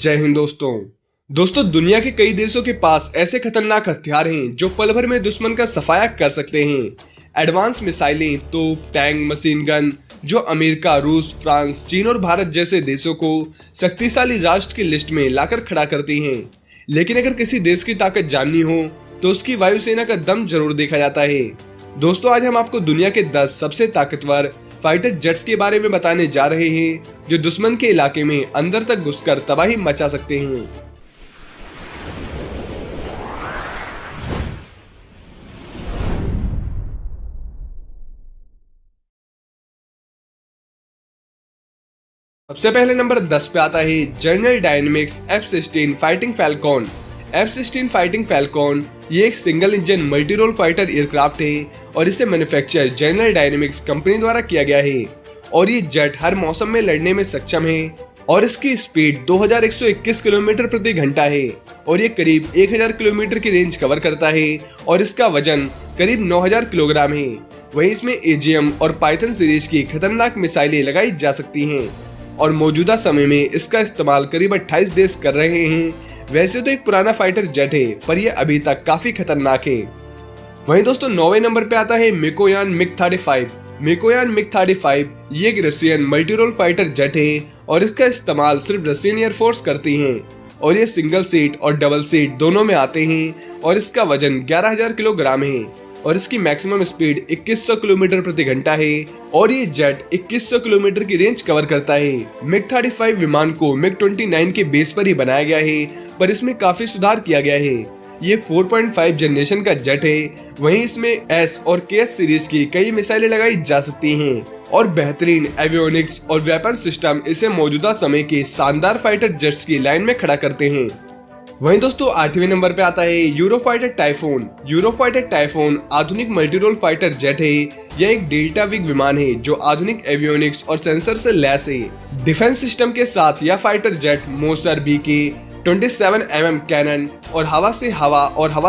जय हिंद दोस्तों दुनिया के कई देशों के पास ऐसे खतरनाक हथियार हैं जो पल भर में दुश्मन का सफाया कर सकते हैं। एडवांस मिसाइलें, तोप, टैंक, मशीन गन जो अमेरिका, रूस, फ्रांस, चीन और भारत जैसे देशों को शक्तिशाली राष्ट्र की लिस्ट में लाकर खड़ा करती हैं। लेकिन अगर किसी देश की ताकत जाननी हो तो उसकी वायुसेना का दम जरूर देखा जाता है। दोस्तों, आज हम आपको दुनिया के 10 सबसे ताकतवर फाइटर जेट्स के बारे में बताने जा रहे हैं जो दुश्मन के इलाके में अंदर तक घुसकर तबाही मचा सकते हैं। सबसे पहले नंबर 10 पे आता है General Dynamics F-16 Fighting Falcon. F-16 Fighting Falcon ये एक single engine multi role fighter aircraft है और इसे मैन्युफैक्चर जनरल डायनेमिक्स कंपनी द्वारा किया गया है और ये जेट हर मौसम में लड़ने में सक्षम है और इसकी स्पीड 2121 किलोमीटर प्रति घंटा है और ये करीब 1000 किलोमीटर की रेंज कवर करता है और इसका वजन करीब 9000 किलोग्राम है। वहीं इसमें AGM और पाइथन सीरीज की खतरनाक मिसाइलें लगाई जा सकती हैं और मौजूदा समय में इसका इस्तेमाल करीब 28 देश कर रहे हैं। वैसे तो एक पुराना फाइटर जेट है पर यह अभी तक काफी खतरनाक है। वहीं दोस्तों 9वें नंबर पे आता है मिकोयान मिग-35। मिकोयान मिग-35 ये एक Russian multi role fighter jet है और इसका इस्तेमाल सिर्फ रशियन एयरफोर्स करती है और ये सिंगल सीट और डबल सीट दोनों में आते हैं और इसका वजन 11000 किलोग्राम है और इसकी मैक्सिमम स्पीड 2100 किलोमीटर प्रति घंटा है और ये जेट 2100 किलोमीटर की रेंज कवर करता है। मिग-35 विमान को मिग-29 के बेस पर ही बनाया गया है पर इसमें काफी सुधार किया गया है। ये 4.5 जनरेशन का जेट है। वहीं इसमें S और KS सीरीज की कई मिसाइलें लगाई जा सकती हैं और बेहतरीन एवियोनिक्स और वेपन सिस्टम इसे मौजूदा समय के शानदार फाइटर जेट्स की लाइन में खड़ा करते हैं। वहीं दोस्तों 8वें नंबर पे आता है यूरोफाइटर टाइफून। यूरोफाइटर टाइफून आधुनिक मल्टी रोल फाइटर जेट है। यह एक डेल्टा विग विमान है जो आधुनिक एवियोनिक्स और सेंसर से लैस है। डिफेंस सिस्टम के साथ यह fighter jet Mauser BK 27mm cannon और हवा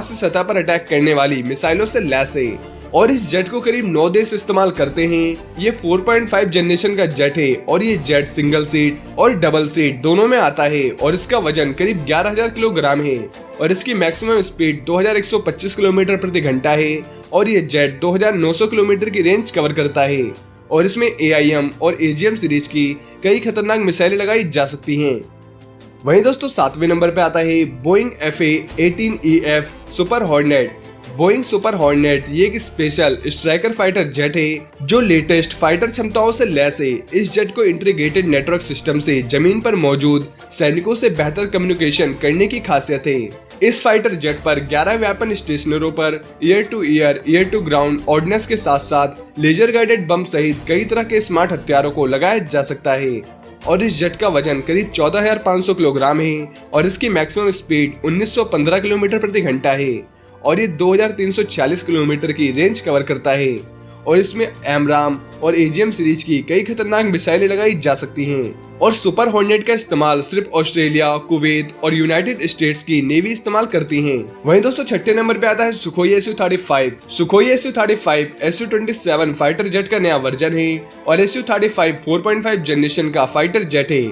से सतह पर अटैक करने वाली मिसाइलों से लैस है और इस जेट को करीब 9 देश इस्तेमाल करते हैं। ये 4.5 जनरेशन का जेट है और ये जेट सिंगल सीट और डबल सीट दोनों में आता है और इसका वजन करीब 11000 किलोग्राम है और इसकी मैक्सिमम स्पीड 2125 किलोमीटर प्रति घंटा है और ये जेट 2900 किलोमीटर की रेंज कवर करता है और इसमें AIM और AGM सीरीज की कई खतरनाक मिसाइलें लगाई जा सकती हैं। वहीं दोस्तों 7वें नंबर पे आता है Boeing FA-18EF super hornet. Boeing super hornet ये एक स्पेशल स्ट्राइकर फाइटर जेट है जो लेटेस्ट फाइटर क्षमताओं से लैस है। इस जेट को इंटीग्रेटेड नेटवर्क सिस्टम से जमीन पर मौजूद सैनिकों से बेहतर कम्युनिकेशन करने की खासियत है। इस फाइटर जेट पर 11 वेपन स्टेशनरों पर air to air, air to ground ordnance के साथ साथ लेजर गाइडेड बम सहित कई तरह के स्मार्ट हथियारों को लगाया जा सकता है और इस जेट का वजन करीब 14500 किलोग्राम है और इसकी मैक्सिमम स्पीड 1915 किलोमीटर प्रति घंटा है और ये 2346 किलोमीटर की रेंज कवर करता है और इसमें AMRAAM और AGM सीरीज की कई खतरनाक मिसाइलें लगाई जा सकती हैं और सुपर हॉर्नेट का इस्तेमाल सिर्फ ऑस्ट्रेलिया, कुवैत और यूनाइटेड स्टेट्स की नेवी इस्तेमाल करती हैं। वहीं दोस्तों 6ठे नंबर पे आता है Sukhoi Su-35। Sukhoi Su-35 Su-27 fighter jet का नया वर्जन है और Su-35 4.5 जनरेशन का फाइटर जेट है।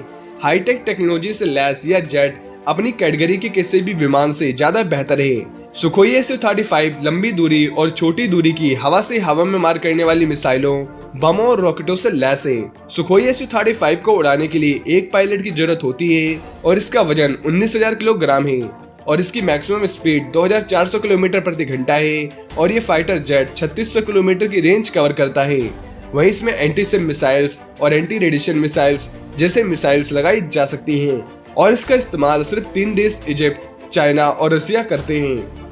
हाईटेक टेक्नोलॉजी से लैस यह जेट अपनी कैटेगरी के किसी भी विमान से ज्यादा बेहतर है। सुखोई Su-35 लंबी दूरी और छोटी दूरी की हवा से हवा में मार करने वाली मिसाइलों, बमों और रॉकेटों से लैस है। सुखोई Su-35 को उड़ाने के लिए एक पायलट की जरूरत होती है और इसका वजन 19000 किलोग्राम है और इसकी मैक्सिमम स्पीड 2400 किलोमीटर प्रति घंटा है और ये फाइटर जेट 3600 किलोमीटर की रेंज कवर करता है। वहीं इसमें एंटी-सिम मिसाइल्स और एंटी रेडिएशन मिसाइल्स जैसे मिसाइल्स लगाई जा सकती हैं और इसका इस्तेमाल सिर्फ 3 देश इजिप्ट, चाइना और रसिया करते हैं।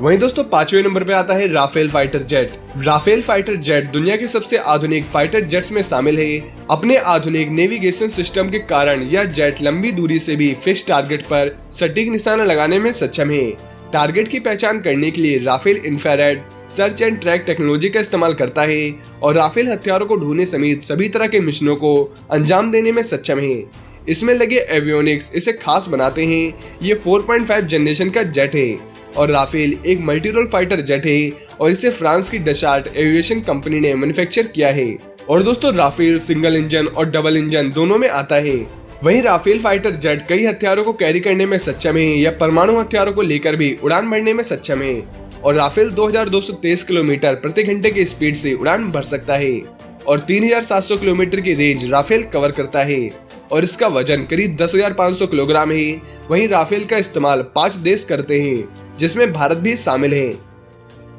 वहीं दोस्तों 5वें नंबर पे आता है Rafale fighter jet. Rafale fighter jet दुनिया के सबसे आधुनिक फाइटर जेट्स में शामिल है। अपने आधुनिक नेविगेशन सिस्टम के कारण यह जेट लंबी दूरी से भी फिक्स टारगेट पर सटीक निशाना लगाने में सक्षम है। टारगेट की पहचान करने के लिए Rafale infrared search and track technology का इस्तेमाल करता है और राफेल हथियारों को ढूंढने समेत सभी तरह के मिशनों को अंजाम देने में सक्षम है। इसमें लगे एवियोनिक्स इसे खास बनाते हैं। ये 4.5 जनरेशन का जेट है और राफेल एक मल्टी रोल फाइटर जेट है और इसे फ्रांस की डसाल्ट एविएशन कंपनी ने मैन्युफैक्चर किया है। और दोस्तों राफेल सिंगल इंजन और डबल इंजन दोनों में आता है वहीं राफेल फाइटर जेट कई हथियारों को कैरी करने में सक्षम है या परमाणु हथियारों को लेकर भी उड़ान भरने में सक्षम है और राफेल 2223 किलोमीटर प्रति घंटे की स्पीड से उड़ान भर सकता है और 3700 किलोमीटर की रेंज राफेल कवर करता है और इसका वजन करीब 10,500 किलोग्राम है। वहीं राफेल का इस्तेमाल 5 देश करते हैं जिसमें भारत भी शामिल है।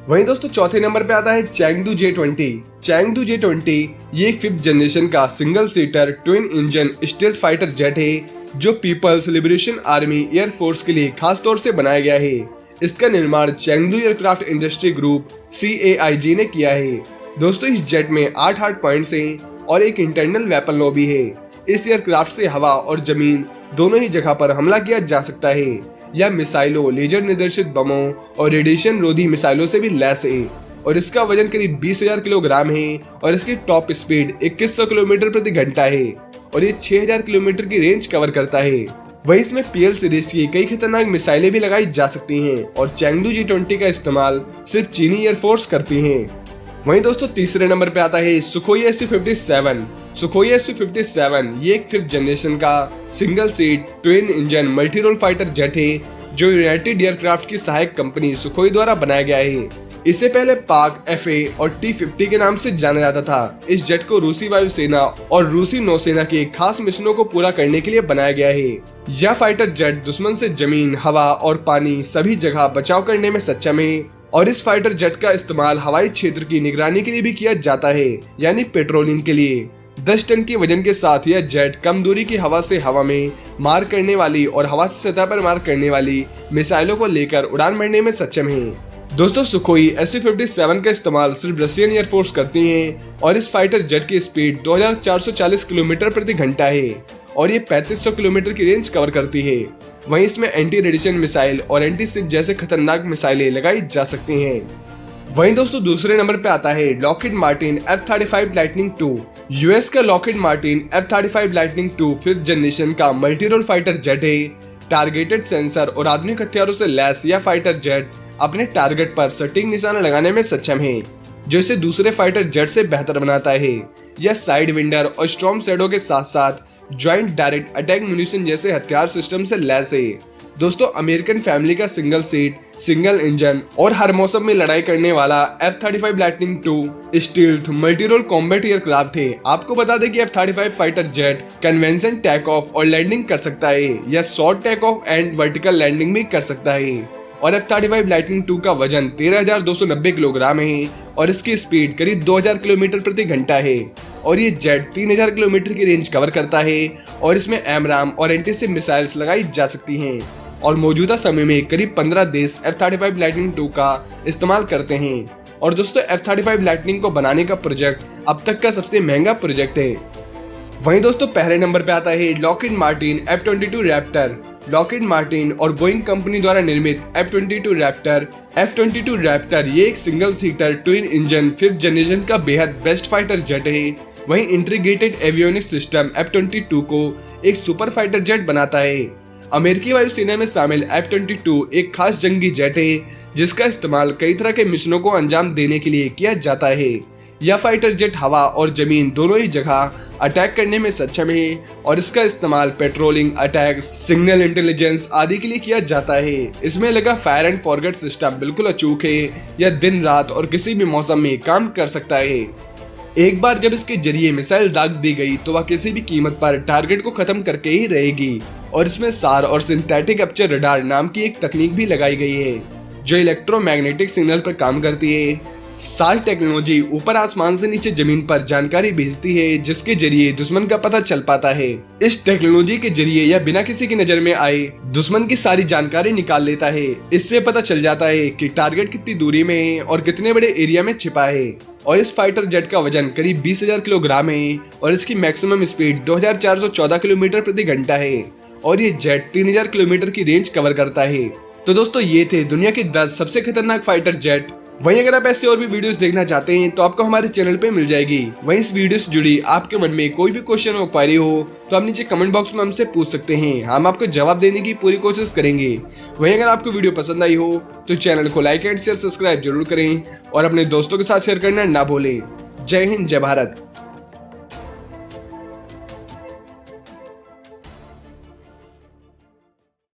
वहीं दोस्तों चौथे नंबर पे आता है चैंगडू J-20। चैंगडू J-20 ये 5th जनरेशन का single seater twin engine stealth fighter jet है जो People's Liberation Army Air Force के लिए खास तौर से बनाया गया है। इसका निर्माण चैंगडू एयरक्राफ्ट इंडस्ट्री ग्रुप CAIG ने किया है। दोस्तों इस जेट में 8 हार्ड पॉइंट्स हैं और एक इंटरनल वेपन लॉबी है। इस एयरक्राफ्ट से हवा और जमीन दोनों ही जगह पर हमला किया जा सकता है। यह मिसाइलों, लेजर निर्देशित बमों और रेडिएशन रोधी मिसाइलों से भी लैस है और इसका वजन करीब 20,000 किलोग्राम है और इसकी टॉप स्पीड 2100 किलोमीटर प्रति घंटा है और ये 6000 किलोमीटर की रेंज कवर करता है। वहीं इसमें PL सीरीज की कई खतरनाक मिसाइलें भी लगाई जा सकती हैं और चैंगडू J-20 का इस्तेमाल सिर्फ चीनी एयरफोर्स करती है। वहीं दोस्तों तीसरे नंबर पे आता है सुखोई Su-57। सुखोई Su-57 ये एक 5th जनरेशन का single seat twin engine multi role fighter jet है जो यूनाइटेड एयरक्राफ्ट की सहायक कंपनी सुखोई द्वारा बनाया गया है। इससे पहले पाक FA और T-50 के नाम से जाना जाता था। इस जेट को रूसी वायुसेना और रूसी नौसेना के खास मिशनों को पूरा करने के लिए बनाया गया है। यह फाइटर जेट दुश्मन से जमीन, हवा और पानी सभी जगह बचाव करने में सक्षम है और इस फाइटर जेट का इस्तेमाल हवाई क्षेत्र की निगरानी के लिए भी किया जाता है यानी पेट्रोलिंग के लिए। 10 टन के वजन के साथ यह जेट कम दूरी की हवा से हवा में मार करने वाली और हवा से सतह पर मार करने वाली मिसाइलों को लेकर उड़ान भरने में सक्षम है। दोस्तों सुखोई Su-57 का इस्तेमाल सिर्फ रशियन एयरफोर्स करती है और इस फाइटर जेट की स्पीड 2440 किलोमीटर प्रति घंटा है और ये 3500 किलोमीटर की रेंज कवर करती है। वहीं इसमें एंटी रेडिएशन मिसाइल और एंटी शिप जैसे खतरनाक मिसाइलें लगाई जा सकती हैं। वहीं दोस्तों दूसरे नंबर पे आता है Lockheed Martin F-35 lightning II। US का Lockheed Martin F-35 lightning II 5th generation का मल्टी रोल फाइटर जेट है। टारगेटेड सेंसर और आधुनिक हथियारों से लैस यह फाइटर जेट अपने टारगेट पर सटीक निशाना लगाने में सक्षम है जो इसे दूसरे फाइटर जेट से बेहतर बनाता है। यह साइड विंडर और स्टॉर्म शैडो के साथ साथ ज्वाइंट डायरेक्ट अटैक म्यूनिशन जैसे हथियार सिस्टम से लैस है। दोस्तों अमेरिकन फैमिली का सिंगल सीट, सिंगल इंजन और हर मौसम में लड़ाई करने वाला F-35 lightning II stealth multi role combat aircraft है। आपको बता दें कि F-35 fighter jet convention take off और लैंडिंग कर सकता है या short take off and vertical landing भी कर सकता है और F-35 लाइटनिंग II का वजन 13,290 किलोग्राम है और इसकी स्पीड करीब 2000 किलोमीटर प्रति घंटा है और ये जेट 3000 किलोमीटर की रेंज कवर करता है और इसमें AMRAAM और एंटी शिप मिसाइल्स लगाई जा सकती हैं और मौजूदा समय में करीब 15 देश F-35 लाइटनिंग II का इस्तेमाल करते हैं और दोस्तों F-35 लाइटनिंग को बनाने का प्रोजेक्ट अब तक का सबसे महंगा प्रोजेक्ट है। वहीं दोस्तों पहले नंबर पे आता है Lockheed Martin F-22 Raptor. Lockheed Martin और बोइंग कंपनी द्वारा निर्मित F-22 रैप्टर ये एक single seater twin engine 5th generation का बेहद बेस्ट फाइटर जेट है। वहीं इंटीग्रेटेड एवियोनिक सिस्टम F-22 को एक सुपर फाइटर जेट बनाता है। अमेरिकी वायुसेना में शामिल F-22 एक खास जंगी जेट है जिसका इस्तेमाल कई तरह के मिशनों को अंजाम देने के लिए किया जाता है। यह फाइटर जेट हवा और जमीन दोनों ही जगह अटैक करने में सक्षम है और इसका इस्तेमाल पेट्रोलिंग, अटैक, सिग्नल इंटेलिजेंस आदि के लिए किया जाता है। इसमें लगा फायर एंड फॉरगेट सिस्टम बिल्कुल अचूक है। यह दिन रात और किसी भी मौसम में काम कर सकता है। एक बार जब इसके जरिए मिसाइल दाग दी गई तो वह किसी भी कीमत पर टारगेट को खत्म करके ही रहेगी और इसमें सार और सिंथेटिक एपर्चर रडार नाम की एक तकनीक भी लगाई गई है जो इलेक्ट्रोमैग्नेटिक सिग्नल पर काम करती है। सारी टेक्नोलॉजी ऊपर आसमान से नीचे जमीन पर जानकारी भेजती है जिसके जरिए दुश्मन का पता चल पाता है। इस टेक्नोलॉजी के जरिए यह बिना किसी की नजर में आए दुश्मन की सारी जानकारी निकाल लेता है। इससे पता चल जाता है कि टारगेट कितनी दूरी में है और कितने बड़े एरिया में छिपा है और इस फाइटर जेट का वजन करीब 20,000 किलोग्राम है और इसकी मैक्सिमम स्पीड 2414 किलोमीटर प्रति घंटा है और ये जेट 3000 किलोमीटर की रेंज कवर करता है। तो दोस्तों ये थे दुनिया के 10 सबसे खतरनाक फाइटर जेट। वहीं अगर आप ऐसे और भी वीडियोस देखना चाहते हैं तो आपको हमारे चैनल पे मिल जाएगी। वहीं इस वीडियो से जुड़ी आपके मन में कोई भी क्वेश्चन और क्वेरी हो तो आप नीचे कमेंट बॉक्स में हमसे पूछ सकते हैं, हम आपको जवाब देने की पूरी कोशिश करेंगे। वहीं अगर आपको वीडियो पसंद आई हो तो चैनल को लाइक एंड शेयर सब्सक्राइब जरूर करें और अपने दोस्तों के साथ शेयर करना ना भूलें। जय हिंद, जय भारत।